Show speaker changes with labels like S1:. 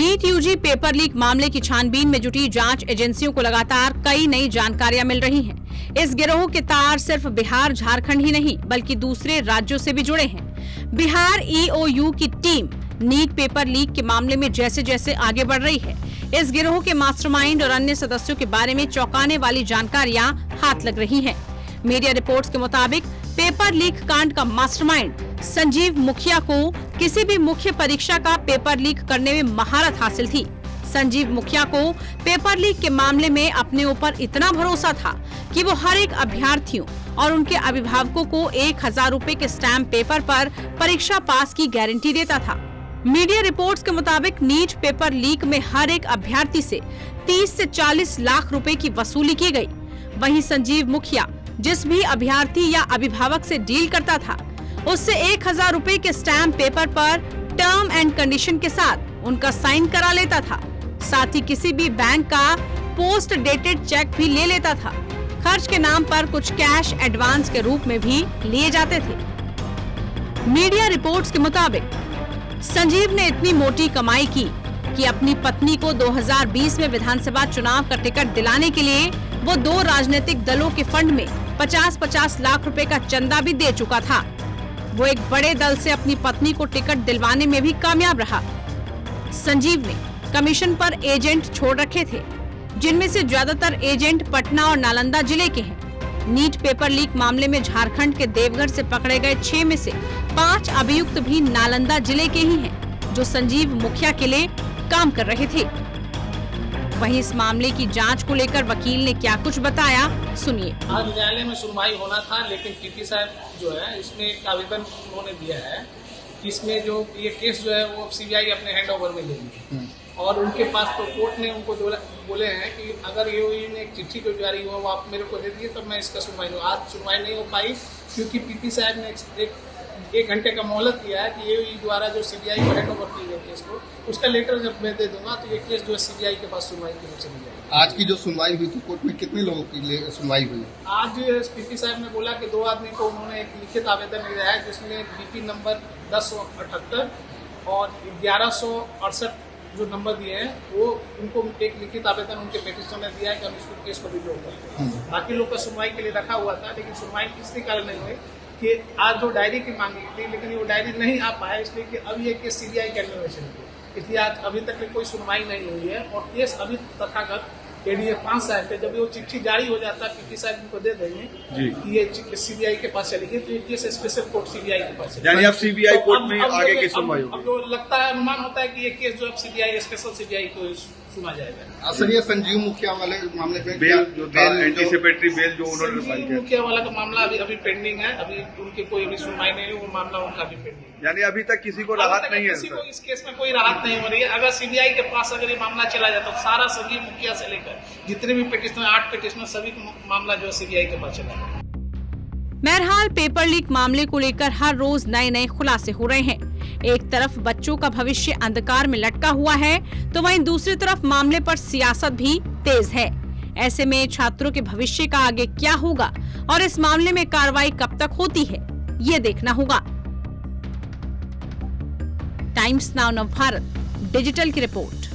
S1: NEET UG paper leak मामले की छानबीन में जुटी जांच एजेंसियों को लगातार कई नई जानकारियां मिल रही हैं। इस गिरोह के तार सिर्फ बिहार झारखंड ही नहीं बल्कि दूसरे राज्यों से भी जुड़े हैं। बिहार ईओयू की टीम नीट पेपर लीक के मामले में जैसे जैसे आगे बढ़ रही है, इस गिरोह के मास्टरमाइंड और अन्य सदस्यों के बारे में चौंकाने वाली जानकारियां हाथ लग रही हैं। मीडिया रिपोर्ट्स के मुताबिक पेपर लीक कांड का मास्टरमाइंड संजीव मुखिया को किसी भी मुख्य परीक्षा का पेपर लीक करने में महारत हासिल थी। संजीव मुखिया को पेपर लीक के मामले में अपने ऊपर इतना भरोसा था कि वो हर एक अभ्यर्थियों और उनके अभिभावकों को 1000 रुपए के स्टैम्प पेपर पर परीक्षा पास की गारंटी देता था। मीडिया रिपोर्ट्स के मुताबिक नीट पेपर लीक में हर एक अभ्यर्थी से 30 से 40 लाख रुपए की वसूली की गई। वहीं संजीव मुखिया जिस भी अभ्यर्थी या अभिभावक से डील करता था, उससे 1000 रुपए के स्टैम्प पेपर पर टर्म एंड कंडीशन के साथ उनका साइन करा लेता था। साथ ही किसी भी बैंक का पोस्ट डेटेड चेक भी ले लेता था। खर्च के नाम पर कुछ कैश एडवांस के रूप में भी लिए जाते थे। मीडिया रिपोर्ट्स के मुताबिक संजीव ने इतनी मोटी कमाई की कि अपनी पत्नी को 2020 में विधानसभा चुनाव का टिकट दिलाने के लिए वो 2 राजनीतिक दलों के फंड में 50-50 लाख रुपए का चंदा भी दे चुका था। वो एक बड़े दल से अपनी पत्नी को टिकट दिलवाने में भी कामयाब रहा। संजीव ने कमीशन पर एजेंट छोड़ रखे थे, जिनमें से ज्यादातर एजेंट पटना और नालंदा जिले के हैं। नीट पेपर लीक मामले में झारखंड के देवघर से पकड़े गए 6 में से 5 अभियुक्त भी नालंदा जिले के ही हैं, जो संजीव मुखिया के लिए काम कर रहे थे। वहीं इस मामले की जांच को लेकर वकील ने क्या कुछ बताया, सुनिए।
S2: आज न्यायालय में सुनवाई होना था, लेकिन टीपी साहब जो है इसमें एक आवेदन उन्होंने दिया है कि इसमें जो ये केस जो है वो सीबीआई अपने हैंड ओवर में लेगी और उनके पास तो कोर्ट ने उनको बोले हैं कि अगर ये ने एक चिट्ठी को जारी हुआ वो आप मेरे को दे दिए तब मैं इसका सुनवाई नहीं। आज सुनवाई नहीं हो पाई क्योंकि पीपी साहब ने एक घंटे का मोहलत दिया है कि ये द्वारा जो सीबीआई को हैंड ओवर की गई केस को, उसका लेटर जब मैं दे दूंगा तो ये केस जो है सीबीआई के पास सुनवाई के लिए चली जाएगी।
S3: आज की जो सुनवाई हुई थी कोर्ट में कितने लोगों की सुनवाई हुई?
S2: आज पीपी साहब ने बोला कि 2 आदमी को उन्होंने एक लिखित आवेदन दिया है जिसमें बीपी नंबर 1078 और 1168 जो नंबर दिए हैं वो उनको एक लिखित आवेदन उनके पेटिशन ने दिया है कि हम इसको केस को विड्रॉ करते हैं। बाकी लोग का सुनवाई के लिए रखा हुआ था, लेकिन सुनवाई किसी कारण नहीं हुई कि आज जो डायरी की मांगी थी, लेकिन वो डायरी नहीं आ पाया इसलिए कि अब ये केस सीबीआई के अंडर में चली, इसलिए आज अभी तक कोई सुनवाई नहीं हुई है और केस अभी तथागत एडीए 5 साल पे जब वो चिट्ठी जारी हो जाता है पीपी साहब उनको दे देंगे कि ये सीबीआई के पास चली गई तो ये केस स्पेशल कोर्ट सीबीआई के पास चली।
S4: यानी अब सीबीआई कोर्ट में आगे की सुनवाई होगी।
S2: अब जो लगता है अनुमान होता है कि ये केस जो अब सीबीआई स्पेशल सीबीआई को सुना जाएगा।
S3: सर ये संजीव मुखिया वाले मामले में
S4: बेल जो था एंटीसिपेटरी बेल जो उन्होंने फाइल किया,
S2: मुखिया वाला का मामला अभी पेंडिंग है, अभी उनकी कोई अभी सुनवाई नहीं हुई, वो मामला उनका भी पेंडिंग है।
S4: यानी अभी तक किसी को राहत नहीं है,
S2: किसी को इस केस में कोई राहत नहीं हो रही है। अगर सीबीआई के पास अगर ये मामला चला जाता तो सारा संजीव मुखिया से लेकर जितने भी पिटिशनर 8 पिटिशनर सभी मामला जो है सीबीआई के पास चला जाएगा।
S1: बहरहाल पेपर लीक मामले को लेकर हर रोज नए खुलासे हो रहे हैं। एक तरफ बच्चों का भविष्य अंधकार में लटका हुआ है तो वहीं दूसरी तरफ मामले पर सियासत भी तेज है। ऐसे में छात्रों के भविष्य का आगे क्या होगा और इस मामले में कार्रवाई कब तक होती है, ये देखना होगा। टाइम्स नाउ नवभारत डिजिटल की रिपोर्ट।